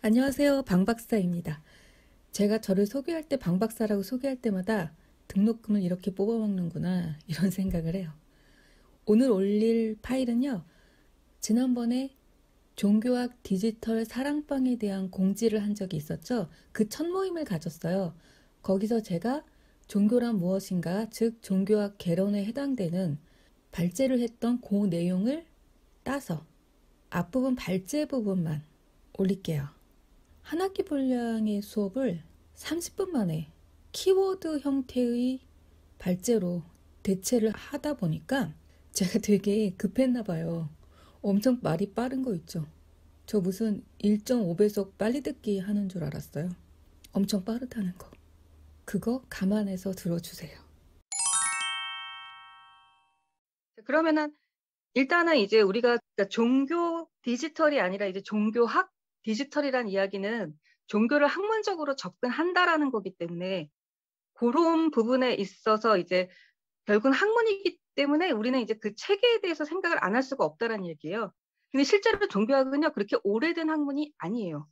안녕하세요. 방 박사입니다. 제가 저를 소개할 때 방 박사라고 소개할 때마다 등록금을 이렇게 뽑아먹는구나 이런 생각을 해요. 오늘 올릴 파일은요. 지난번에 종교학 디지털 사랑방에 대한 공지를 한 적이 있었죠. 그 첫 모임을 가졌어요. 거기서 제가 종교란 무엇인가, 즉 종교학 개론에 해당되는 발제를 했던 그 내용을 따서 앞부분 발제 부분만 올릴게요. 한 학기 분량의 수업을 30분 만에 키워드 형태의 발제로 대체를 하다 보니까 제가 되게 급했나 봐요. 엄청 말이 빠른 거 있죠. 저 무슨 1.5배속 빨리 듣기 하는 줄 알았어요. 엄청 빠르다는 거. 그거 감안해서 들어주세요. 그러면은 일단은 이제 우리가 종교 디지털이 아니라 이제 종교학 디지털이란 이야기는 종교를 학문적으로 접근한다라는 거기 때문에 그런 부분에 있어서 이제 결국은 학문이기 때문에 우리는 이제 그 체계에 대해서 생각을 안 할 수가 없다라는 얘기예요. 근데 실제로 종교학은요, 그렇게 오래된 학문이 아니에요.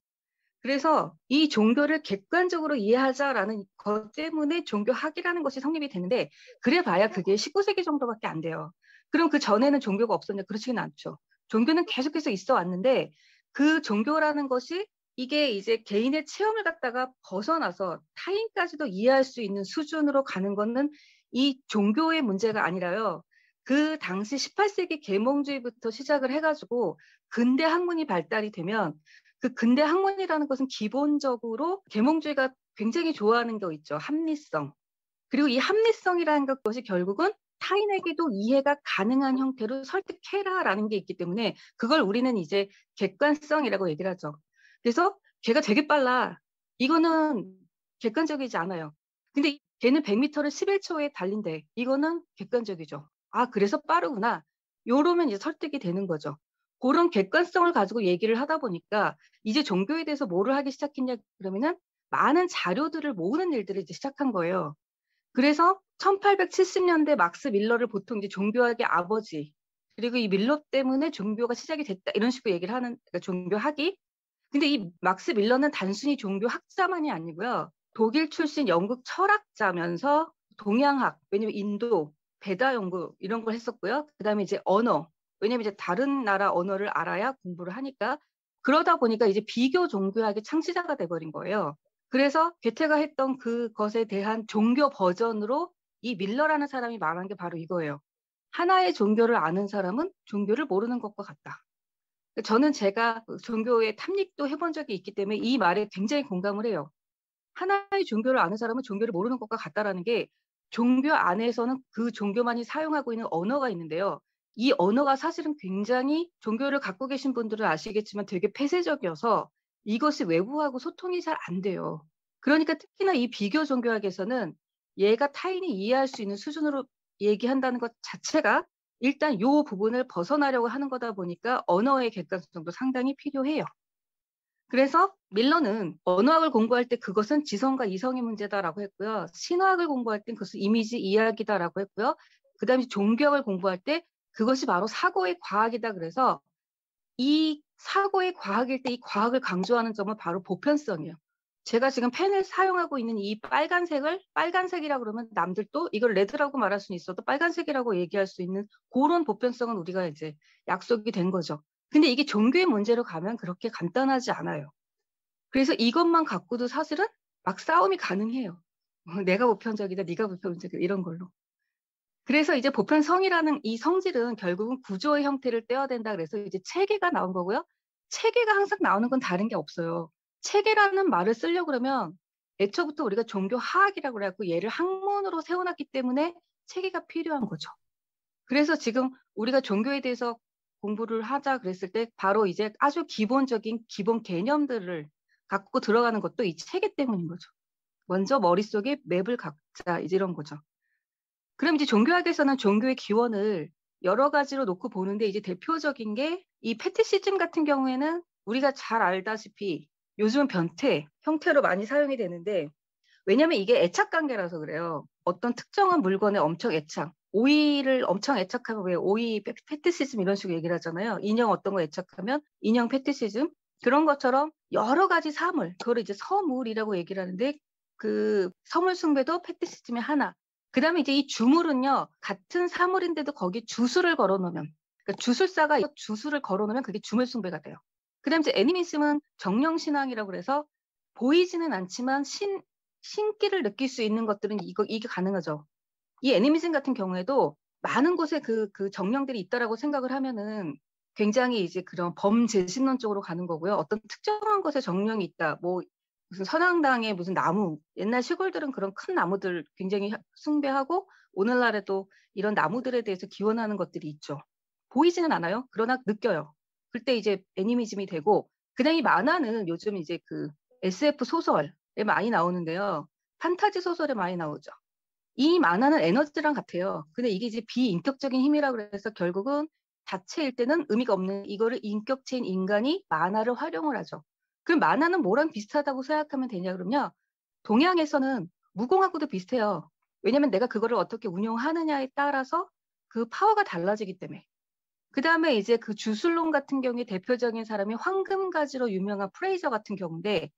그래서 이 종교를 객관적으로 이해하자라는 것 때문에 종교학이라는 것이 성립이 되는데, 그래봐야 그게 19세기 정도밖에 안 돼요. 그럼 그 전에는 종교가 없었냐? 그렇지는 않죠. 종교는 계속해서 있어 왔는데, 그 종교라는 것이 이게 이제 개인의 체험을 갖다가 벗어나서 타인까지도 이해할 수 있는 수준으로 가는 거는 이 종교의 문제가 아니라요. 그 당시 18세기 계몽주의부터 시작을 해가지고 근대 학문이 발달이 되면, 그 근대 학문이라는 것은 기본적으로 계몽주의가 굉장히 좋아하는 거 있죠. 합리성. 그리고 이 합리성이라는 것이 결국은 타인에게도 이해가 가능한 형태로 설득해라라는 게 있기 때문에 그걸 우리는 이제 객관성이라고 얘기를 하죠. 그래서 걔가 되게 빨라. 이거는 객관적이지 않아요. 근데 걔는 100m를 11초에 달린대. 이거는 객관적이죠. 아, 그래서 빠르구나. 요러면 이제 설득이 되는 거죠. 그런 객관성을 가지고 얘기를 하다 보니까 이제 종교에 대해서 뭐를 하기 시작했냐 그러면은 많은 자료들을 모으는 일들을 이제 시작한 거예요. 그래서 1870년대 막스 밀러를 보통 이제 종교학의 아버지, 그리고 이 밀러 때문에 종교가 시작이 됐다 이런 식으로 얘기를 하는, 그러니까 종교학이. 근데 이 막스 밀러는 단순히 종교학자만이 아니고요. 독일 출신 영국 철학자면서 동양학, 왜냐면 인도, 베다 연구 이런 걸 했었고요. 그다음에 이제 언어, 왜냐면 이제 다른 나라 언어를 알아야 공부를 하니까. 그러다 보니까 이제 비교 종교학의 창시자가 돼버린 거예요. 그래서 괴테가 했던 그것에 대한 종교 버전으로 이 밀러라는 사람이 말한 게 바로 이거예요. 하나의 종교를 아는 사람은 종교를 모르는 것과 같다. 저는 제가 종교의 탐닉도 해본 적이 있기 때문에 이 말에 굉장히 공감을 해요. 하나의 종교를 아는 사람은 종교를 모르는 것과 같다라는 게, 종교 안에서는 그 종교만이 사용하고 있는 언어가 있는데요. 이 언어가 사실은 굉장히, 종교를 갖고 계신 분들은 아시겠지만 되게 폐쇄적이어서 이것이 외부하고 소통이 잘 안 돼요. 그러니까 특히나 이 비교 종교학에서는 얘가 타인이 이해할 수 있는 수준으로 얘기한다는 것 자체가 일단 요 부분을 벗어나려고 하는 거다 보니까 언어의 객관성도 상당히 필요해요. 그래서 밀러는 언어학을 공부할 때 그것은 지성과 이성의 문제다라고 했고요. 신화학을 공부할 땐 그것은 이미지 이야기다라고 했고요. 그다음에 종교학을 공부할 때 그것이 바로 사고의 과학이다. 그래서 이 사고의 과학일 때 이 과학을 강조하는 점은 바로 보편성이에요. 제가 지금 펜을 사용하고 있는 이 빨간색을 빨간색이라고 그러면 남들도 이걸 레드라고 말할 수는 있어도 빨간색이라고 얘기할 수 있는 그런 보편성은 우리가 이제 약속이 된 거죠. 근데 이게 종교의 문제로 가면 그렇게 간단하지 않아요. 그래서 이것만 갖고도 사실은 막 싸움이 가능해요. 내가 보편적이다, 네가 보편적이다 이런 걸로. 그래서 이제 보편성이라는 이 성질은 결국은 구조의 형태를 떼어야 된다. 그래서 이제 체계가 나온 거고요. 체계가 항상 나오는 건 다른 게 없어요. 체계라는 말을 쓰려고 그러면 애초부터 우리가 종교하학이라고 그래갖고 얘를 학문으로 세워놨기 때문에 체계가 필요한 거죠. 그래서 지금 우리가 종교에 대해서 공부를 하자 그랬을 때 바로 이제 아주 기본적인 기본 개념들을 갖고 들어가는 것도 이 체계 때문인 거죠. 먼저 머릿속에 맵을 갖자 이제 이런 거죠. 그럼 이제 종교학에서는 종교의 기원을 여러 가지로 놓고 보는데 이제 대표적인 게 이 패티시즘 같은 경우에는 우리가 잘 알다시피 요즘은 변태 형태로 많이 사용이 되는데, 왜냐면 이게 애착관계라서 그래요. 어떤 특정한 물건에 엄청 애착, 오이를 엄청 애착하면 왜 오이 패티시즘 이런 식으로 얘기를 하잖아요. 인형 어떤 거 애착하면 인형 패티시즘. 그런 것처럼 여러 가지 사물, 그거를 이제 서물이라고 얘기를 하는데 그 서물 숭배도 패티시즘의 하나. 그다음에 이제 이 주물은요. 같은 사물인데도 거기에 주술을 걸어 놓으면 그러니까 주술사가 주술을 걸어 놓으면 그게 주물 숭배가 돼요. 그다음에 이제 애니미즘은 정령 신앙이라고 그래서 보이지는 않지만 신기를 느낄 수 있는 것들은 이게 가능하죠. 이 애니미즘 같은 경우에도 많은 곳에 그 정령들이 있다라고 생각을 하면은 굉장히 이제 그런 범재신론 쪽으로 가는 거고요. 어떤 특정한 곳에 정령이 있다. 뭐 무슨 선앙당에 무슨 나무, 옛날 시골들은 그런 큰 나무들 굉장히 숭배하고 오늘날에도 이런 나무들에 대해서 기원하는 것들이 있죠. 보이지는 않아요. 그러나 느껴요. 그때 이제 애니미즘이 되고 그다음에 이 만화는 요즘 이제 그 SF 소설에 많이 나오는데요. 판타지 소설에 많이 나오죠. 이 만화는 에너지랑 같아요. 근데 이게 이제 비인격적인 힘이라고 그래서 결국은 자체일 때는 의미가 없는 이거를 인격체인 인간이 만화를 활용을 하죠. 그럼 만화는 뭐랑 비슷하다고 생각하면 되냐 그러면 동양에서는 무공하고도 비슷해요. 왜냐면 내가 그거를 어떻게 운용하느냐에 따라서 그 파워가 달라지기 때문에. 그다음에 이제 그 주술론 같은 경우에 대표적인 사람이 황금가지로 유명한 프레이저 같은 경우인데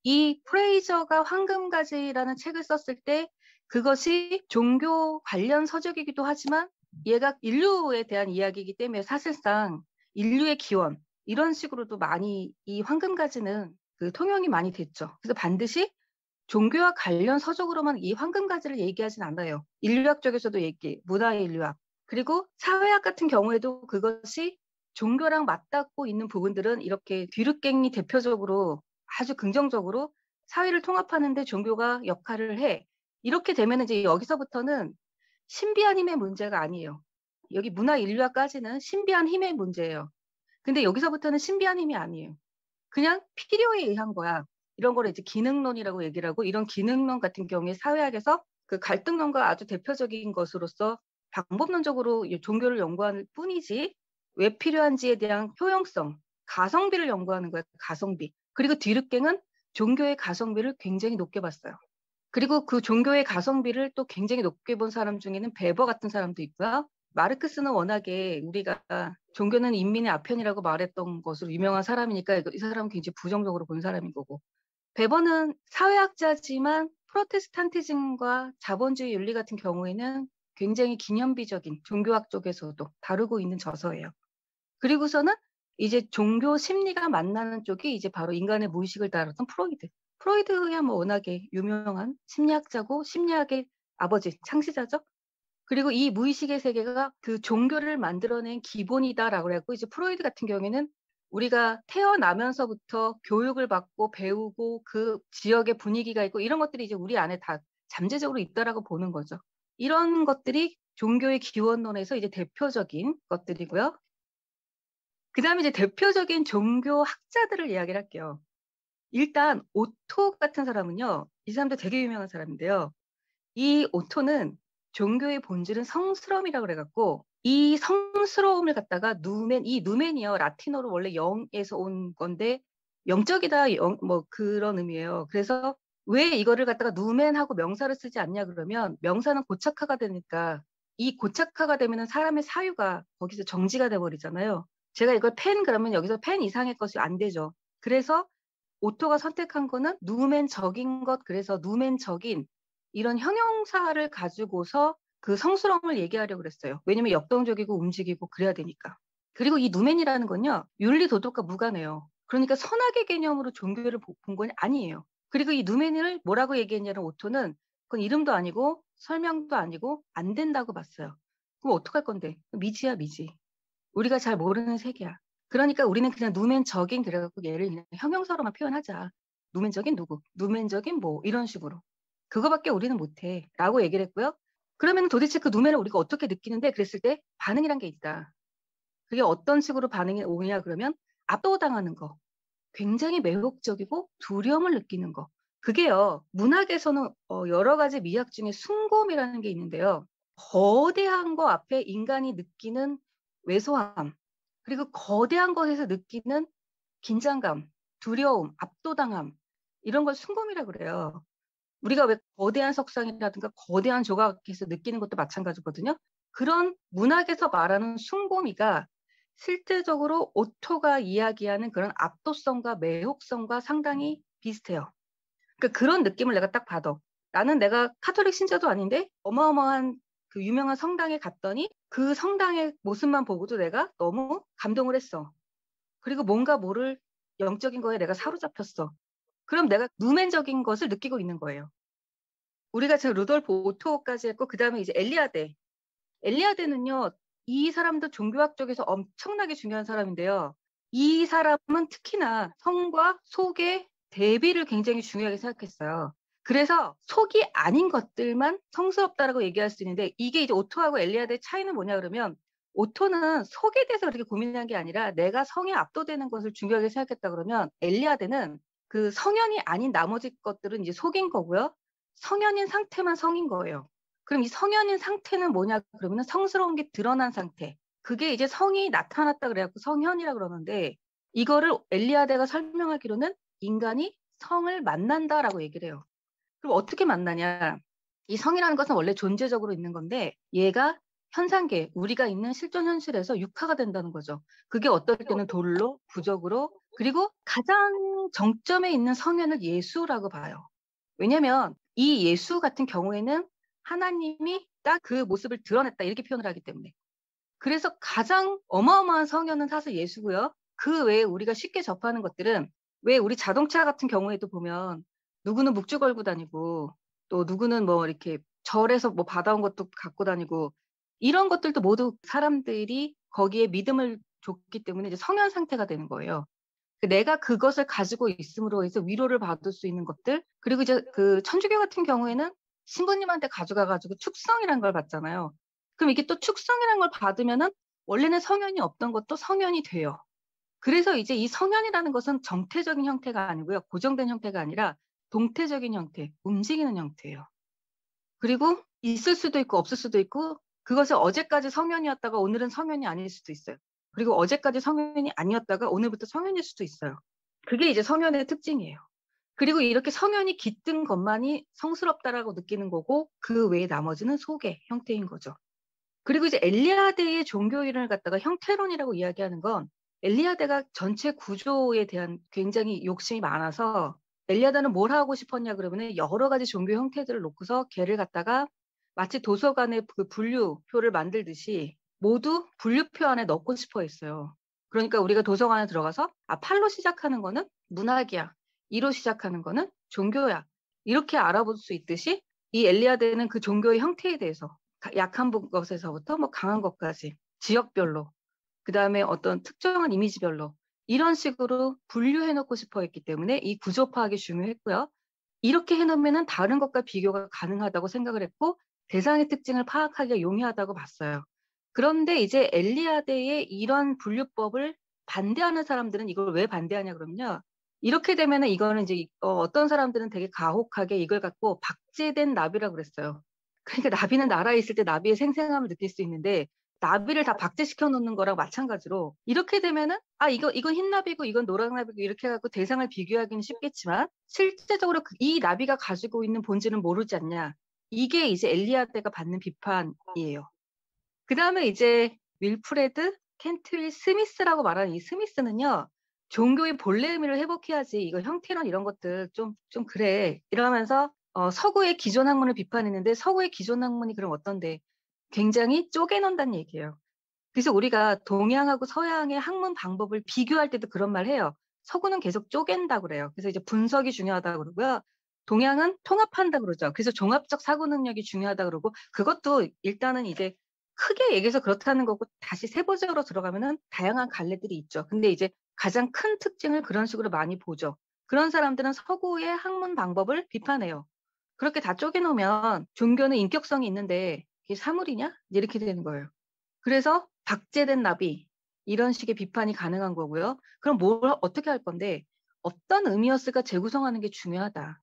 이 프레이저가 황금가지라는 책을 썼을 때 그것이 종교 관련 서적이기도 하지만 얘가 인류에 대한 이야기이기 때문에 사실상 인류의 기원 이런 식으로도 많이 이 황금가지는 그 통용이 많이 됐죠. 그래서 반드시 종교와 관련 서적으로만 이 황금가지를 얘기하진 않아요. 인류학 쪽에서도 얘기, 문화의 인류학. 그리고 사회학 같은 경우에도 그것이 종교랑 맞닿고 있는 부분들은 이렇게 뒤늦갱이 대표적으로 아주 긍정적으로 사회를 통합하는 데 종교가 역할을 해. 이렇게 되면 이제 여기서부터는 신비한 힘의 문제가 아니에요. 여기 문화 인류학까지는 신비한 힘의 문제예요. 근데 여기서부터는 신비한 힘이 아니에요. 그냥 필요에 의한 거야. 이런 거를 이제 기능론이라고 얘기를 하고 이런 기능론 같은 경우에 사회학에서 그 갈등론과 아주 대표적인 것으로서 방법론적으로 종교를 연구할 뿐이지 왜 필요한지에 대한 효용성, 가성비를 연구하는 거예요. 가성비. 그리고 뒤늦게는 종교의 가성비를 굉장히 높게 봤어요. 그리고 그 종교의 가성비를 또 굉장히 높게 본 사람 중에는 베버 같은 사람도 있고요. 마르크스는 워낙에 우리가 종교는 인민의 아편이라고 말했던 것으로 유명한 사람이니까 이 사람은 굉장히 부정적으로 본 사람인 거고. 베버는 사회학자지만 프로테스탄티즘과 자본주의 윤리 같은 경우에는 굉장히 기념비적인 종교학 쪽에서도 다루고 있는 저서예요. 그리고서는 이제 종교 심리가 만나는 쪽이 이제 바로 인간의 무의식을 다뤘던 프로이드. 프로이드야 뭐 워낙에 유명한 심리학자고 심리학의 아버지, 창시자죠. 그리고 이 무의식의 세계가 그 종교를 만들어낸 기본이다라고 했고 이제 프로이드 같은 경우에는 우리가 태어나면서부터 교육을 받고 배우고 그 지역의 분위기가 있고 이런 것들이 이제 우리 안에 다 잠재적으로 있다라고 보는 거죠. 이런 것들이 종교의 기원론에서 이제 대표적인 것들이고요. 그다음에 이제 대표적인 종교 학자들을 이야기를 할게요. 일단 오토 같은 사람은요. 이 사람도 되게 유명한 사람인데요. 이 오토는 종교의 본질은 성스러움이라고 그래 갖고 이 성스러움을 갖다가 이 누멘이요. 라틴어로 원래 영에서 온 건데 영적이다 뭐 그런 의미예요. 그래서 왜 이거를 갖다가 누멘하고 명사를 쓰지 않냐 그러면 명사는 고착화가 되니까 이 고착화가 되면은 사람의 사유가 거기서 정지가 돼 버리잖아요. 제가 이걸 펜 그러면 여기서 펜 이상의 것이 안 되죠. 그래서 오토가 선택한 거는 누멘적인 것 그래서 누멘적인 이런 형용사를 가지고서 그 성스러움을 얘기하려고 그랬어요. 왜냐면 역동적이고 움직이고 그래야 되니까. 그리고 이 누멘이라는 건요. 윤리 도덕과 무관해요. 그러니까 선악의 개념으로 종교를 본 건 아니에요. 그리고 이 누멘을 뭐라고 얘기했냐면 오토는 그건 이름도 아니고 설명도 아니고 안 된다고 봤어요. 그럼 어떡할 건데? 미지야 미지. 우리가 잘 모르는 세계야. 그러니까 우리는 그냥 누멘적인 그래갖고 얘를 그냥 형용사로만 표현하자. 누멘적인 누구, 누멘적인 뭐 이런 식으로. 그거밖에 우리는 못해. 라고 얘기를 했고요. 그러면 도대체 그 누멘을 우리가 어떻게 느끼는데 그랬을 때 반응이란 게 있다. 그게 어떤 식으로 반응이 오냐 그러면 압도당하는 거. 굉장히 매혹적이고 두려움을 느끼는 거. 그게요. 문학에서는 여러 가지 미학 중에 숭고음이라는 게 있는데요. 거대한 거 앞에 인간이 느끼는 왜소함, 그리고 거대한 것에서 느끼는 긴장감, 두려움, 압도당함 이런 걸 숭고음이라고 그래요. 우리가 왜 거대한 석상이라든가 거대한 조각에서 느끼는 것도 마찬가지거든요. 그런 문학에서 말하는 숭고미가 실제적으로 오토가 이야기하는 그런 압도성과 매혹성과 상당히 비슷해요. 그러니까 그런 느낌을 내가 딱 받아. 나는 내가 카톨릭 신자도 아닌데 어마어마한 그 유명한 성당에 갔더니 그 성당의 모습만 보고도 내가 너무 감동을 했어. 그리고 뭔가 모를 영적인 거에 내가 사로잡혔어. 그럼 내가 누멘적인 것을 느끼고 있는 거예요. 우리가 지금 루돌프 오토까지 했고 그다음에 이제 엘리아데. 엘리아데는요. 이 사람도 종교학 쪽에서 엄청나게 중요한 사람인데요. 이 사람은 특히나 성과 속의 대비를 굉장히 중요하게 생각했어요. 그래서 속이 아닌 것들만 성스럽다라고 얘기할 수 있는데 이게 이제 오토하고 엘리아데의 차이는 뭐냐 그러면 오토는 속에 대해서 그렇게 고민한 게 아니라 내가 성에 압도되는 것을 중요하게 생각했다 그러면 엘리아데는 그 성현이 아닌 나머지 것들은 이제 속인 거고요. 성현인 상태만 성인 거예요. 그럼 이 성현인 상태는 뭐냐 그러면 성스러운 게 드러난 상태. 그게 이제 성이 나타났다 그래갖고 성현이라 그러는데 이거를 엘리아데가 설명하기로는 인간이 성을 만난다라고 얘기를 해요. 그럼 어떻게 만나냐? 이 성이라는 것은 원래 존재적으로 있는 건데 얘가 현상계, 우리가 있는 실존 현실에서 육화가 된다는 거죠. 그게 어떨 때는 돌로, 부적으로, 그리고 가장 정점에 있는 성현을 예수라고 봐요. 왜냐면 이 예수 같은 경우에는 하나님이 딱 그 모습을 드러냈다 이렇게 표현을 하기 때문에. 그래서 가장 어마어마한 성현은 사실 예수고요. 그 외에 우리가 쉽게 접하는 것들은 왜 우리 자동차 같은 경우에도 보면 누구는 묵주 걸고 다니고 또 누구는 뭐 이렇게 절에서 뭐 받아온 것도 갖고 다니고 이런 것들도 모두 사람들이 거기에 믿음을 줬기 때문에 이제 성현 상태가 되는 거예요. 내가 그것을 가지고 있음으로 해서 위로를 받을 수 있는 것들 그리고 이제 그 천주교 같은 경우에는 신부님한테 가져가가지고 축성이라는 걸 받잖아요. 그럼 이게 또 축성이라는 걸 받으면은 원래는 성현이 없던 것도 성현이 돼요. 그래서 이제 이 성현이라는 것은 정태적인 형태가 아니고요. 고정된 형태가 아니라 동태적인 형태, 움직이는 형태예요. 그리고 있을 수도 있고 없을 수도 있고 그것이 어제까지 성현이었다가 오늘은 성현이 아닐 수도 있어요. 그리고 어제까지 성현이 아니었다가 오늘부터 성현일 수도 있어요. 그게 이제 성현의 특징이에요. 그리고 이렇게 성현이 깃든 것만이 성스럽다라고 느끼는 거고 그 외에 나머지는 속의 형태인 거죠. 그리고 이제 엘리아데의 종교인을 갖다가 형태론이라고 이야기하는 건 엘리아데가 전체 구조에 대한 굉장히 욕심이 많아서 엘리아데는 뭘 하고 싶었냐 그러면 여러 가지 종교 형태들을 놓고서 걔를 갖다가 마치 도서관에 그 분류표를 만들듯이 모두 분류표 안에 넣고 싶어 했어요. 그러니까 우리가 도서관에 들어가서 팔로 시작하는 거는 문학이야. 이로 시작하는 거는 종교야. 이렇게 알아볼 수 있듯이 이 엘리아데는 그 종교의 형태에 대해서 약한 것에서부터 뭐 강한 것까지 지역별로 그다음에 어떤 특정한 이미지별로 이런 식으로 분류해 놓고 싶어 했기 때문에 이 구조 파악이 중요했고요. 이렇게 해 놓으면은 다른 것과 비교가 가능하다고 생각을 했고 대상의 특징을 파악하기가 용이하다고 봤어요. 그런데 이제 엘리아데의 이런 분류법을 반대하는 사람들은 이걸 왜 반대하냐 그러면요. 이렇게 되면은 이거는 이제 어떤 사람들은 되게 가혹하게 이걸 갖고 박제된 나비라고 그랬어요. 그러니까 나비는 나라에 있을 때 나비의 생생함을 느낄 수 있는데 나비를 다 박제시켜 놓는 거랑 마찬가지로 이렇게 되면은 이건 흰 나비고 이건 노랑 나비고 이렇게 해 갖고 대상을 비교하기는 쉽겠지만 실제적으로 이 나비가 가지고 있는 본질은 모르지 않냐. 이게 이제 엘리아데가 받는 비판이에요. 그다음에 이제 윌프레드 켄트윌 스미스라고 말하는 이 스미스는요. 종교의 본래 의미를 회복해야지 이거 형태론 이런 것들 좀 그래. 이러면서 서구의 기존 학문을 비판했는데 서구의 기존 학문이 그럼 어떤데 굉장히 쪼개놓는다는 얘기예요. 그래서 우리가 동양하고 서양의 학문 방법을 비교할 때도 그런 말 해요. 서구는 계속 쪼갠다고 그래요. 그래서 이제 분석이 중요하다고 그러고요. 동양은 통합한다 그러죠. 그래서 종합적 사고 능력이 중요하다 그러고 그것도 일단은 이제 크게 얘기해서 그렇다는 거고 다시 세부적으로 들어가면은 다양한 갈래들이 있죠. 근데 이제 가장 큰 특징을 그런 식으로 많이 보죠. 그런 사람들은 서구의 학문 방법을 비판해요. 그렇게 다 쪼개놓으면 종교는 인격성이 있는데 이게 사물이냐? 이렇게 되는 거예요. 그래서 박제된 나비 이런 식의 비판이 가능한 거고요. 그럼 어떻게 할 건데 어떤 의미였을까 재구성하는 게 중요하다.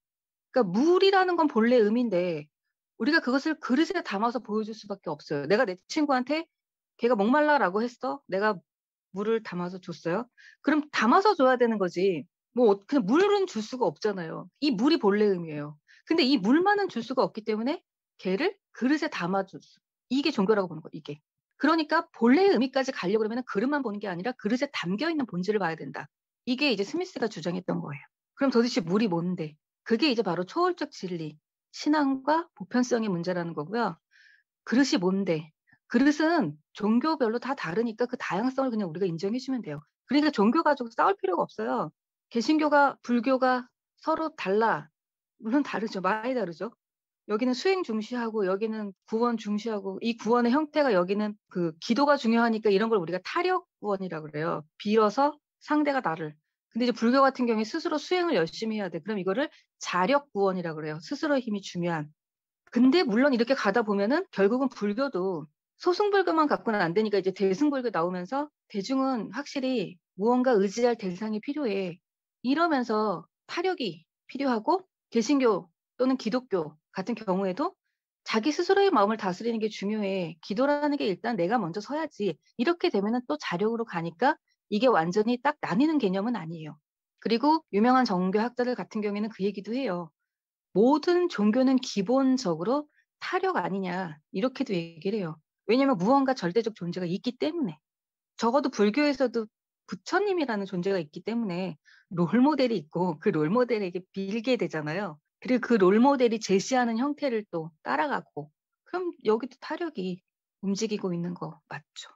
그러니까 물이라는 건 본래 의미인데 우리가 그것을 그릇에 담아서 보여줄 수밖에 없어요. 내가 내 친구한테 걔가 목말라라고 했어. 내가 물을 담아서 줬어요. 그럼 담아서 줘야 되는 거지. 뭐 그냥 물은 줄 수가 없잖아요. 이 물이 본래 의미예요. 근데 이 물만은 줄 수가 없기 때문에 걔를 그릇에 담아줄 수. 이게 종교라고 보는 거예요. 이게. 그러니까 본래의 의미까지 가려고 그러면 그릇만 보는 게 아니라 그릇에 담겨 있는 본질을 봐야 된다. 이게 이제 스미스가 주장했던 거예요. 그럼 도대체 물이 뭔데? 그게 이제 바로 초월적 진리, 신앙과 보편성의 문제라는 거고요. 그릇이 뭔데? 그릇은 종교별로 다 다르니까 그 다양성을 그냥 우리가 인정해 주면 돼요. 그러니까 종교 가지고 싸울 필요가 없어요. 개신교가 불교가 서로 달라. 물론 다르죠. 많이 다르죠. 여기는 수행 중시하고 여기는 구원 중시하고 이 구원의 형태가 여기는 그 기도가 중요하니까 이런 걸 우리가 타력 구원이라고 그래요. 빌어서 상대가 나를. 근데 이제 불교 같은 경우에 스스로 수행을 열심히 해야 돼. 그럼 이거를 자력 구원이라고 그래요. 스스로의 힘이 중요한. 근데 물론 이렇게 가다 보면은 결국은 불교도 소승불교만 갖고는 안 되니까 이제 대승불교 나오면서 대중은 확실히 무언가 의지할 대상이 필요해. 이러면서 타력이 필요하고 개신교 또는 기독교 같은 경우에도 자기 스스로의 마음을 다스리는 게 중요해. 기도라는 게 일단 내가 먼저 서야지. 이렇게 되면은 또 자력으로 가니까 이게 완전히 딱 나뉘는 개념은 아니에요. 그리고 유명한 정교학자들 같은 경우에는 그 얘기도 해요. 모든 종교는 기본적으로 타력 아니냐 이렇게도 얘기를 해요. 왜냐하면 무언가 절대적 존재가 있기 때문에. 적어도 불교에서도 부처님이라는 존재가 있기 때문에 롤모델이 있고 그 롤모델에게 빌게 되잖아요. 그리고 그 롤모델이 제시하는 형태를 또 따라가고 그럼 여기도 타력이 움직이고 있는 거 맞죠.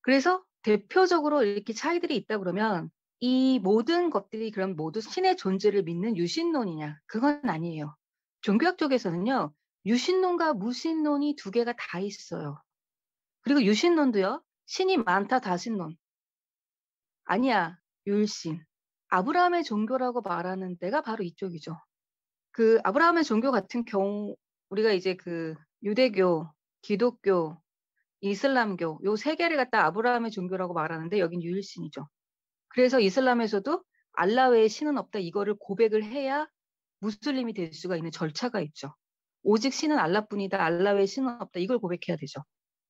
그래서 대표적으로 이렇게 차이들이 있다 그러면 이 모든 것들이 그럼 모두 신의 존재를 믿는 유신론이냐? 그건 아니에요. 종교학 쪽에서는요. 유신론과 무신론이 두 개가 다 있어요. 그리고 유신론도요. 신이 많다 다신론. 아니야. 율신. 아브라함의 종교라고 말하는 데가 바로 이쪽이죠. 그 아브라함의 종교 같은 경우 우리가 이제 그 유대교, 기독교, 이슬람교 요 세 개를 갖다 아브라함의 종교라고 말하는데 여긴 유일신이죠. 그래서 이슬람에서도 알라 외에 신은 없다 이거를 고백을 해야 무슬림이 될 수가 있는 절차가 있죠. 오직 신은 알라뿐이다. 알라 외에 신은 없다. 이걸 고백해야 되죠.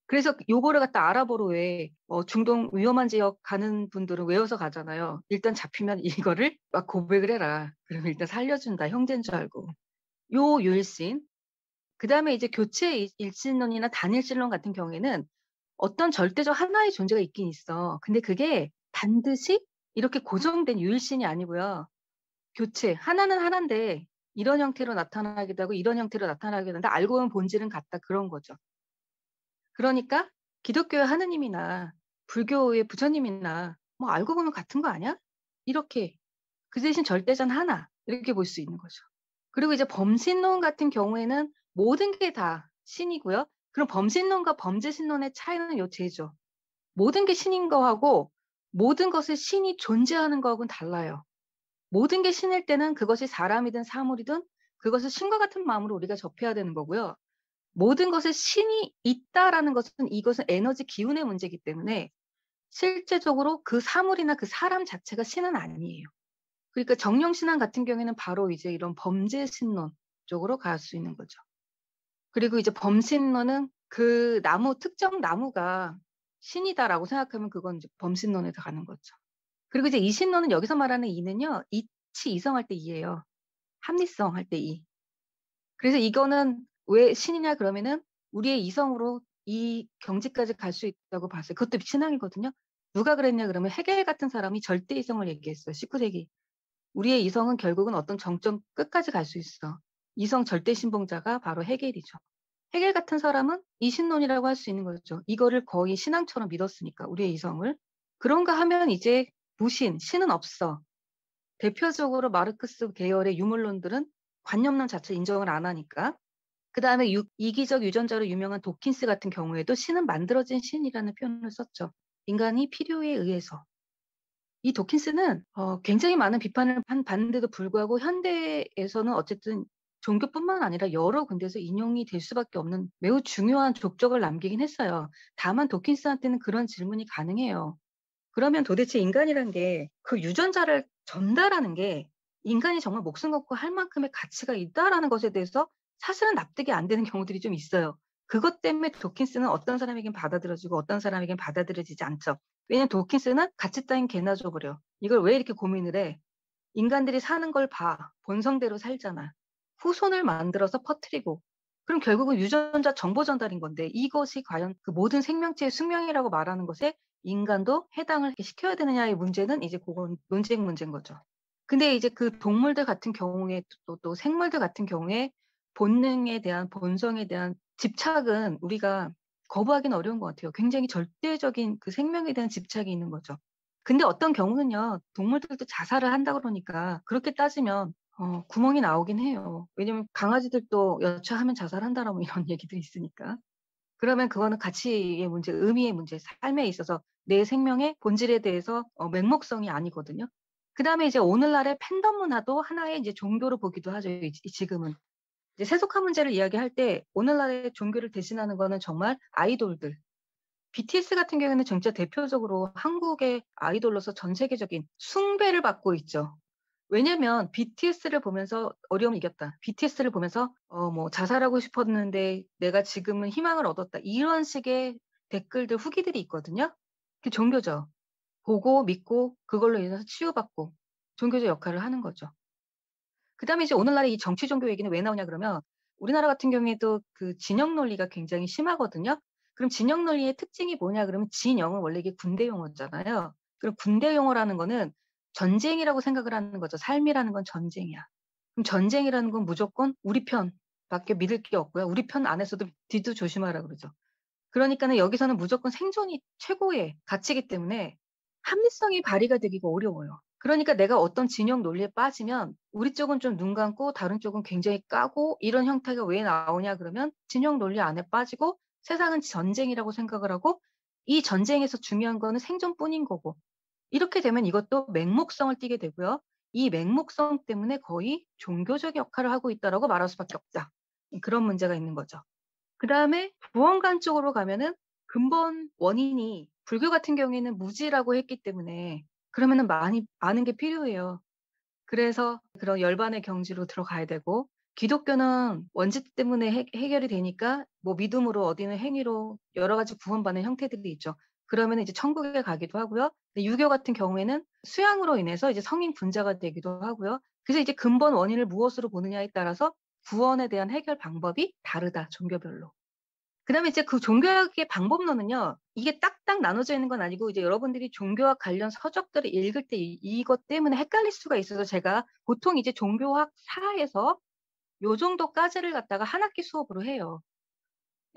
그래서 요거를 갖다 아랍어로 왜 중동 위험한 지역 가는 분들은 외워서 가잖아요. 일단 잡히면 이거를 막 고백을 해라. 그러면 일단 살려준다. 형제인 줄 알고. 요 유일신. 그다음에 이제 교체 일신론이나 단일신론 같은 경우에는 어떤 절대적 하나의 존재가 있긴 있어. 근데 그게 반드시 이렇게 고정된 유일신이 아니고요. 교체. 하나는 하나인데 이런 형태로 나타나기도 하고 이런 형태로 나타나기도 하는데 알고 보면 본질은 같다. 그런 거죠. 그러니까 기독교의 하느님이나 불교의 부처님이나 뭐 알고 보면 같은 거 아니야? 이렇게 그 대신 절대전 하나 이렇게 볼 수 있는 거죠. 그리고 이제 범신론 같은 경우에는 모든 게 다 신이고요. 그럼 범신론과 범죄신론의 차이는 요 제죠. 모든 게 신인 거하고 모든 것에 신이 존재하는 거하고는 달라요. 모든 게 신일 때는 그것이 사람이든 사물이든 그것을 신과 같은 마음으로 우리가 접해야 되는 거고요. 모든 것에 신이 있다라는 것은 이것은 에너지 기운의 문제이기 때문에 실제적으로 그 사물이나 그 사람 자체가 신은 아니에요. 그러니까 정령신앙 같은 경우에는 바로 이제 이런 범죄신론 쪽으로 갈 수 있는 거죠. 그리고 이제 범신론은 그 나무, 특정 나무가 신이다라고 생각하면 그건 이제 범신론에 가는 거죠. 그리고 이제 이신론은 여기서 말하는 이는요, 이치 이성할 때 이예요. 합리성 할 때 이. 그래서 이거는 왜 신이냐 그러면은 우리의 이성으로 이 경지까지 갈 수 있다고 봤어요. 그것도 신앙이거든요. 누가 그랬냐 그러면 헤겔 같은 사람이 절대 이성을 얘기했어요. 19세기. 우리의 이성은 결국은 어떤 정점 끝까지 갈 수 있어. 이성 절대 신봉자가 바로 헤겔이죠. 헤겔 같은 사람은 이신론이라고 할 수 있는 거죠. 이거를 거의 신앙처럼 믿었으니까 우리의 이성을. 그런가 하면 이제 무신, 신은 없어. 대표적으로 마르크스 계열의 유물론들은 관념론 자체를 인정을 안 하니까. 그 다음에 이기적 유전자로 유명한 도킨스 같은 경우에도 신은 만들어진 신이라는 표현을 썼죠. 인간이 필요에 의해서. 이 도킨스는 굉장히 많은 비판을 받는데도 불구하고 현대에서는 어쨌든 종교뿐만 아니라 여러 군데서 인용이 될 수밖에 없는 매우 중요한 족적을 남기긴 했어요. 다만 도킨스한테는 그런 질문이 가능해요. 그러면 도대체 인간이란 게 그 유전자를 전달하는 게 인간이 정말 목숨 걸고 할 만큼의 가치가 있다라는 것에 대해서 사실은 납득이 안 되는 경우들이 좀 있어요. 그것 때문에 도킨스는 어떤 사람에겐 받아들여지고 어떤 사람에겐 받아들여지지 않죠. 왜냐면 도킨스는 가치 따윈 개나 줘버려. 이걸 왜 이렇게 고민을 해? 인간들이 사는 걸 봐. 본성대로 살잖아. 후손을 만들어서 퍼뜨리고 그럼 결국은 유전자 정보 전달인 건데 이것이 과연 그 모든 생명체의 숙명이라고 말하는 것에 인간도 해당을 시켜야 되느냐의 문제는 이제 그건 논쟁 문제인 거죠. 근데 이제 그 동물들 같은 경우에 또 생물들 같은 경우에 본능에 대한 본성에 대한 집착은 우리가 거부하기는 어려운 것 같아요. 굉장히 절대적인 그 생명에 대한 집착이 있는 거죠. 근데 어떤 경우는요. 동물들도 자살을 한다 그러니까 그렇게 따지면 구멍이 나오긴 해요. 왜냐면 강아지들도 여차하면 자살한다라고 뭐 이런 얘기도 있으니까. 그러면 그거는 가치의 문제, 의미의 문제, 삶에 있어서 내 생명의 본질에 대해서 맹목성이 아니거든요. 그다음에 이제 오늘날의 팬덤 문화도 하나의 이제 종교로 보기도 하죠. 지금은. 이제 세속화 문제를 이야기할 때 오늘날의 종교를 대신하는 거는 정말 아이돌들. BTS 같은 경우에는 진짜 대표적으로 한국의 아이돌로서 전 세계적인 숭배를 받고 있죠. 왜냐면 BTS를 보면서 어려움을 이겼다. BTS를 보면서 뭐 자살하고 싶었는데 내가 지금은 희망을 얻었다. 이런 식의 댓글들, 후기들이 있거든요. 그게 종교죠. 보고 믿고 그걸로 인해서 치유받고 종교적 역할을 하는 거죠. 그다음에 이제 오늘날의 이 정치 종교 얘기는 왜 나오냐 그러면 우리나라 같은 경우에도 그 진영 논리가 굉장히 심하거든요. 그럼 진영 논리의 특징이 뭐냐 그러면 진영은 원래 이게 군대 용어잖아요. 그럼 군대 용어라는 거는 전쟁이라고 생각을 하는 거죠. 삶이라는 건 전쟁이야. 그럼 전쟁이라는 건 무조건 우리 편밖에 믿을 게 없고요. 우리 편 안에서도 뒤도 조심하라 그러죠. 그러니까는 여기서는 무조건 생존이 최고의 가치이기 때문에 합리성이 발휘가 되기가 어려워요. 그러니까 내가 어떤 진영 논리에 빠지면 우리 쪽은 좀 눈 감고 다른 쪽은 굉장히 까고 이런 형태가 왜 나오냐 그러면 진영 논리 안에 빠지고 세상은 전쟁이라고 생각을 하고 이 전쟁에서 중요한 거는 생존뿐인 거고 이렇게 되면 이것도 맹목성을 띠게 되고요. 이 맹목성 때문에 거의 종교적 역할을 하고 있다라고 말할 수밖에 없다. 그런 문제가 있는 거죠. 그다음에 구원관 쪽으로 가면은 근본 원인이 불교 같은 경우에는 무지라고 했기 때문에 그러면은 많이 아는 게 필요해요. 그래서 그런 열반의 경지로 들어가야 되고 기독교는 원죄 때문에 해결이 되니까 뭐 믿음으로 어디는 행위로 여러 가지 구원받는 형태들이 있죠. 그러면 이제 천국에 가기도 하고요. 근데 유교 같은 경우에는 수양으로 인해서 이제 성인 분자가 되기도 하고요. 그래서 이제 근본 원인을 무엇으로 보느냐에 따라서 구원에 대한 해결 방법이 다르다, 종교별로. 그다음에 이제 그 종교학의 방법론은요. 이게 딱딱 나눠져 있는 건 아니고 이제 여러분들이 종교학 관련 서적들을 읽을 때 이것 때문에 헷갈릴 수가 있어서 제가 보통 이제 종교학사에서 요 정도까지를 갖다가 한 학기 수업으로 해요.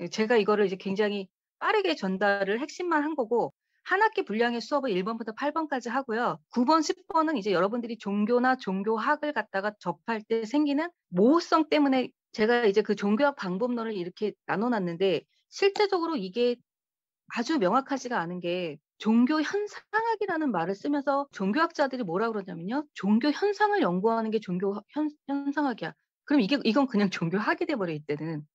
예, 제가 이거를 이제 굉장히 빠르게 전달을 핵심만 한 거고 한 학기 분량의 수업을 1 번부터 8 번까지 하고요. 9 번, 10 번은 이제 여러분들이 종교나 종교학을 갖다가 접할 때 생기는 모호성 때문에 제가 이제 그 종교학 방법론을 이렇게 나눠 놨는데 실제적으로 이게 아주 명확하지가 않은 게 종교 현상학이라는 말을 쓰면서 종교학자들이 뭐라 그러냐면요. 종교 현상을 연구하는 게 종교 현상학이야. 그럼 이건 그냥 종교학이 돼 버려 이때는.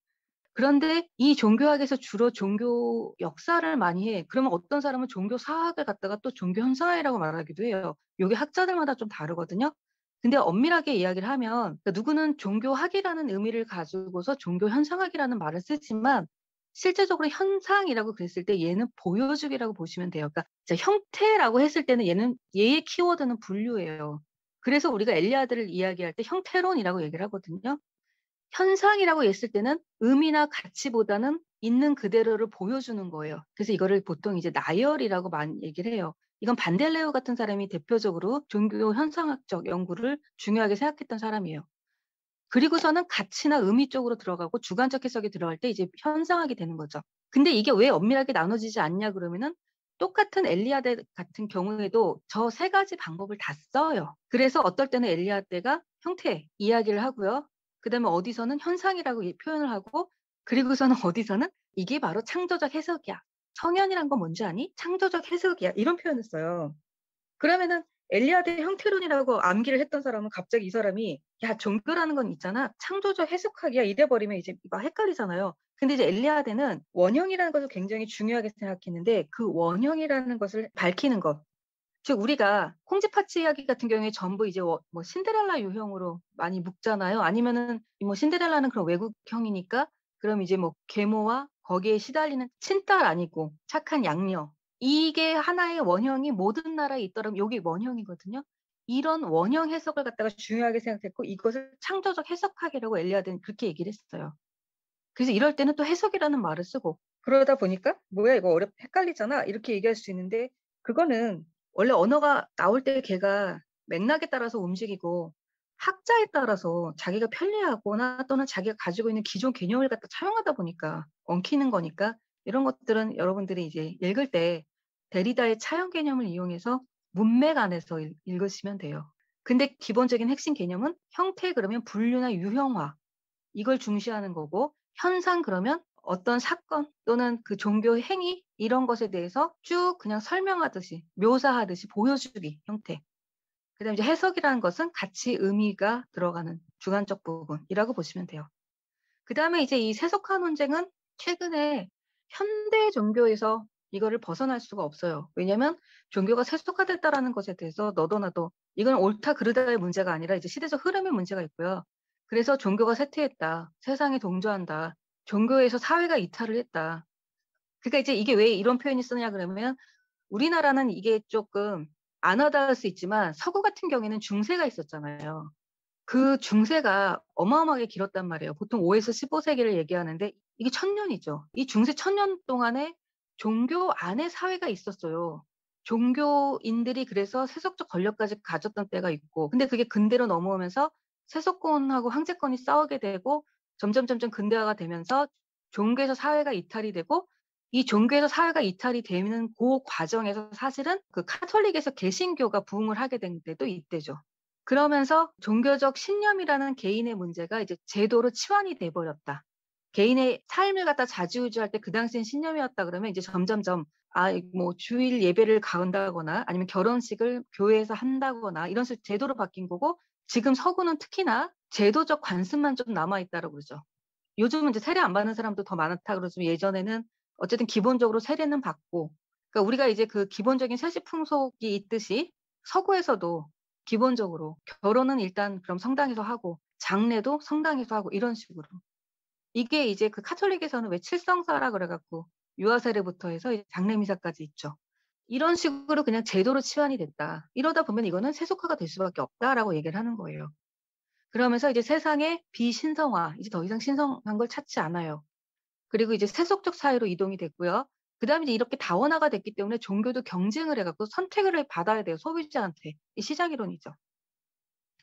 그런데 이 종교학에서 주로 종교 역사를 많이 해. 그러면 어떤 사람은 종교 사학을 갖다가 또 종교 현상이라고 말하기도 해요. 요게 학자들마다 좀 다르거든요. 근데 엄밀하게 이야기를 하면 그러니까 누구는 종교학이라는 의미를 가지고서 종교 현상학이라는 말을 쓰지만 실제적으로 현상이라고 그랬을 때 얘는 보여주기라고 보시면 돼요. 그러니까 형태라고 했을 때는 얘의 키워드는 분류예요. 그래서 우리가 엘리아드를 이야기할 때 형태론이라고 얘기를 하거든요. 현상이라고 했을 때는 의미나 가치보다는 있는 그대로를 보여주는 거예요. 그래서 이거를 보통 이제 나열이라고 많이 얘기를 해요. 이건 반델레오 같은 사람이 대표적으로 종교 현상학적 연구를 중요하게 생각했던 사람이에요. 그리고서는 가치나 의미 쪽으로 들어가고 주관적 해석이 들어갈 때 이제 현상학이 되는 거죠. 근데 이게 왜 엄밀하게 나눠지지 않냐 그러면은 똑같은 엘리아드 같은 경우에도 저 세 가지 방법을 다 써요. 그래서 어떨 때는 엘리아드가 형태 이야기를 하고요. 그다음에 어디서는 현상이라고 표현을 하고 그리고서는 어디서는 이게 바로 창조적 해석이야. 성현이란 건 뭔지 아니? 창조적 해석이야. 이런 표현을 써요. 그러면은 엘리아드의 형태론이라고 암기를 했던 사람은 갑자기 이 사람이 야 종교라는 건 있잖아. 창조적 해석학이야. 이래 버리면 이제 막 헷갈리잖아요. 근데 이제 엘리아드는 원형이라는 것을 굉장히 중요하게 생각했는데 그 원형이라는 것을 밝히는 것. 즉 우리가 콩쥐팥쥐 이야기 같은 경우에 전부 이제 뭐 신데렐라 유형으로 많이 묶잖아요. 아니면은 뭐 신데렐라는 그런 외국형이니까 그럼 이제 뭐 계모와 거기에 시달리는 친딸 아니고 착한 양녀. 이게 하나의 원형이 모든 나라에 있더라면 요게 원형이거든요. 이런 원형 해석을 갖다가 중요하게 생각했고 이것을 창조적 해석학이라고 엘리아드는 그렇게 얘기를 했어요. 그래서 이럴 때는 또 해석이라는 말을 쓰고 그러다 보니까 "뭐야 이거 헷갈리잖아." 이렇게 얘기할 수 있는데 그거는 원래 언어가 나올 때 걔가 맥락에 따라서 움직이고 학자에 따라서 자기가 편리하거나 또는 자기가 가지고 있는 기존 개념을 갖다 차용하다 보니까 엉키는 거니까 이런 것들은 여러분들이 이제 읽을 때 데리다의 차용 개념을 이용해서 문맥 안에서 읽으시면 돼요. 근데 기본적인 핵심 개념은 형태 그러면 분류나 유형화 이걸 중시하는 거고 현상 그러면 어떤 사건 또는 그 종교 행위 이런 것에 대해서 쭉 그냥 설명하듯이 묘사하듯이 보여주기 형태. 그다음에 이제 해석이라는 것은 같이 의미가 들어가는 주관적 부분이라고 보시면 돼요. 그다음에 이제 이 세속화 논쟁은 최근에 현대 종교에서 이거를 벗어날 수가 없어요. 왜냐하면 종교가 세속화됐다라는 것에 대해서 너도 나도 이건 옳다 그르다의 문제가 아니라 이제 시대적 흐름의 문제가 있고요. 그래서 종교가 쇠퇴했다. 세상에 동조한다. 종교에서 사회가 이탈을 했다. 그러니까 이제 이게 왜 이런 표현이 쓰냐 그러면 우리나라는 이게 조금 안 와닿을 수 있지만 서구 같은 경우에는 중세가 있었잖아요. 그 중세가 어마어마하게 길었단 말이에요. 보통 5에서 15세기를 얘기하는데 이게 1000년이죠. 이 중세 1000년 동안에 종교 안에 사회가 있었어요. 종교인들이 그래서 세속적 권력까지 가졌던 때가 있고 근데 그게 근대로 넘어오면서 세속권하고 황제권이 싸우게 되고 점점 근대화가 되면서 종교에서 사회가 이탈이 되고 이 종교에서 사회가 이탈이 되는 그 과정에서 사실은 그 카톨릭에서 개신교가 부흥을 하게 된 때도 이때죠. 그러면서 종교적 신념이라는 개인의 문제가 이제 제도로 치환이 돼 버렸다. 개인의 삶을 갖다 좌지우지할 때 그 당시엔 신념이었다 그러면 이제 점점점 뭐 주일 예배를 가온다거나 아니면 결혼식을 교회에서 한다거나 이런 식으로 제도로 바뀐 거고 지금 서구는 특히나 제도적 관습만 좀 남아 있다라고 그러죠. 요즘은 이제 세례 안 받는 사람도 더 많다 그러지만 예전에는 어쨌든 기본적으로 세례는 받고 그러니까 우리가 이제 그 기본적인 세시 풍속이 있듯이 서구에서도 기본적으로 결혼은 일단 그럼 성당에서 하고 장례도 성당에서 하고 이런 식으로. 이게 이제 그 카톨릭에서는 왜 칠성사라 그래 갖고 유아 세례부터 해서 이제 장례 미사까지 있죠. 이런 식으로 그냥 제도로 치환이 됐다. 이러다 보면 이거는 세속화가 될 수밖에 없다라고 얘기를 하는 거예요. 그러면서 이제 세상의 비신성화, 이제 더 이상 신성한 걸 찾지 않아요. 그리고 이제 세속적 사회로 이동이 됐고요. 그다음에 이제 이렇게 다원화가 됐기 때문에 종교도 경쟁을 해 갖고 선택을 받아야 돼요, 소비자한테. 이 시장 이론이죠.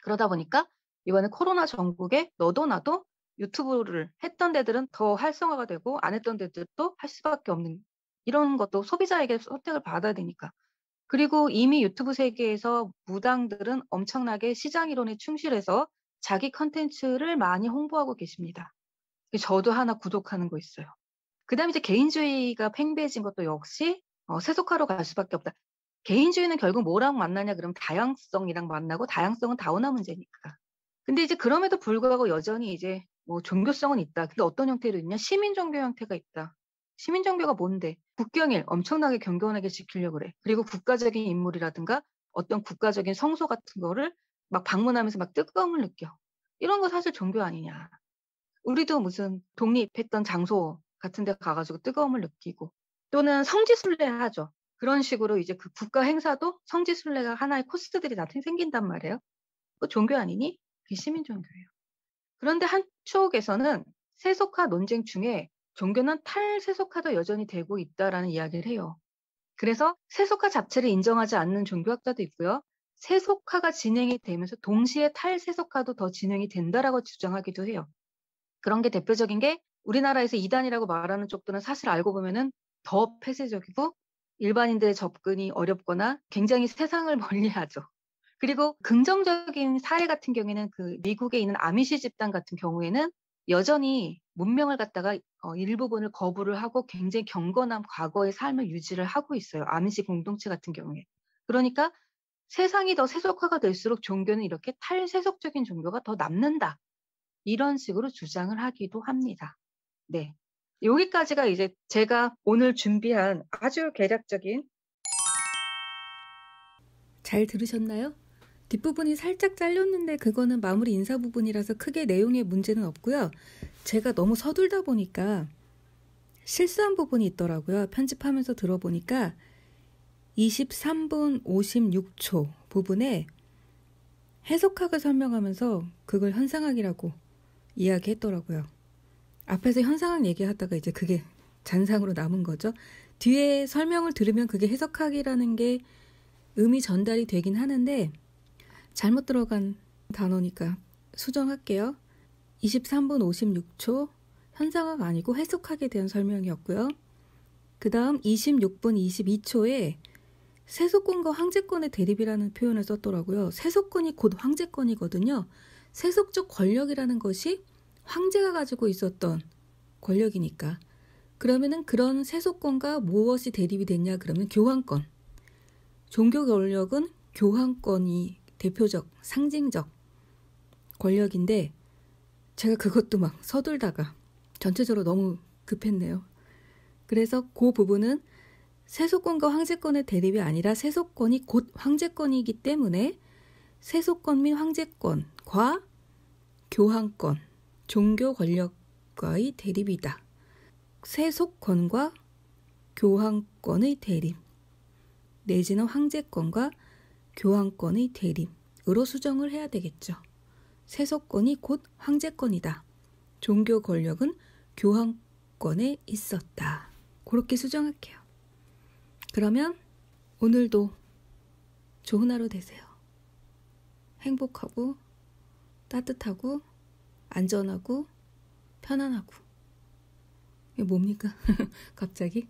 그러다 보니까 이번에 코로나 전국에 너도 나도 유튜브를 했던 데들은 더 활성화가 되고 안 했던 데들도 할 수밖에 없는 이런 것도 소비자에게 선택을 받아야 되니까. 그리고 이미 유튜브 세계에서 무당들은 엄청나게 시장 이론에 충실해서 자기 컨텐츠를 많이 홍보하고 계십니다. 저도 하나 구독하는 거 있어요. 그다음에 이제 개인주의가 팽배해진 것도 역시 세속화로 갈 수밖에 없다. 개인주의는 결국 뭐랑 만나냐 그러면 다양성이랑 만나고 다양성은 다원화 문제니까. 근데 이제 그럼에도 불구하고 여전히 이제 뭐 종교성은 있다. 근데 어떤 형태로 있냐? 시민 종교 형태가 있다. 시민 종교가 뭔데? 국경일 엄청나게 경건하게 지키려고 그래. 그리고 국가적인 인물이라든가 어떤 국가적인 성소 같은 거를 막 방문하면서 막 뜨거움을 느껴. 이런 거 사실 종교 아니냐. 우리도 무슨 독립했던 장소 같은 데 가 가지고 뜨거움을 느끼고 또는 성지순례 하죠. 그런 식으로 이제 그 국가 행사도 성지순례가 하나의 코스들이 다 생긴단 말이에요. 그거 종교 아니니? 그게 시민 종교예요. 그런데 한쪽에서는 세속화 논쟁 중에 종교는 탈세속화도 여전히 되고 있다라는 이야기를 해요. 그래서 세속화 자체를 인정하지 않는 종교학자도 있고요. 세속화가 진행이 되면서 동시에 탈세속화도 더 진행이 된다라고 주장하기도 해요. 그런 게 대표적인 게 우리나라에서 이단이라고 말하는 쪽들은 사실 알고 보면은 더 폐쇄적이고 일반인들의 접근이 어렵거나 굉장히 세상을 멀리하죠. 그리고 긍정적인 사례 같은 경우에는 그 미국에 있는 아미시 집단 같은 경우에는 여전히 문명을 갖다가 일부분을 거부를 하고 굉장히 경건한 과거의 삶을 유지를 하고 있어요. 아미시 공동체 같은 경우에. 그러니까 세상이 더 세속화가 될수록 종교는 이렇게 탈세속적인 종교가 더 남는다. 이런 식으로 주장을 하기도 합니다. 네. 여기까지가 이제 제가 오늘 준비한 아주 개략적인 잘 들으셨나요? 뒷부분이 살짝 잘렸는데 그거는 마무리 인사 부분이라서 크게 내용에 문제는 없고요. 제가 너무 서둘다 보니까 실수한 부분이 있더라고요. 편집하면서 들어보니까 23분 56초 부분에 해석학을 설명하면서 그걸 현상학이라고 이야기했더라고요. 앞에서 현상학 얘기하다가 이제 그게 잔상으로 남은 거죠. 뒤에 설명을 들으면 그게 해석학이라는 게 의미 전달이 되긴 하는데 잘못 들어간 단어니까 수정할게요. 23분 56초 현상학 아니고 해석학에 대한 설명이었고요. 그 다음 26분 22초에 세속권과 황제권의 대립이라는 표현을 썼더라고요. 세속권이 곧 황제권이거든요. 세속적 권력이라는 것이 황제가 가지고 있었던 권력이니까. 그러면은 그런 세속권과 무엇이 대립이 됐냐 그러면 교황권. 종교 권력은 교황권이 대표적, 상징적 권력인데 제가 그것도 막 서둘다가 전체적으로 너무 급했네요. 그래서 그 부분은 세속권과 황제권의 대립이 아니라 세속권이 곧 황제권이기 때문에 세속권 및 황제권과 교황권, 종교 권력과의 대립이다. 세속권과 교황권의 대립 내지는 황제권과 교황권의 대립으로 수정을 해야 되겠죠. 세속권이 곧 황제권이다. 종교 권력은 교황권에 있었다. 그렇게 수정할게요. 그러면 오늘도 좋은 하루 되세요. 행복하고 따뜻하고 안전하고 편안하고. 이게 뭡니까? 갑자기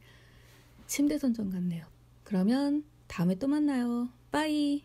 침대 선정 같네요. 그러면 다음에 또 만나요. 빠이.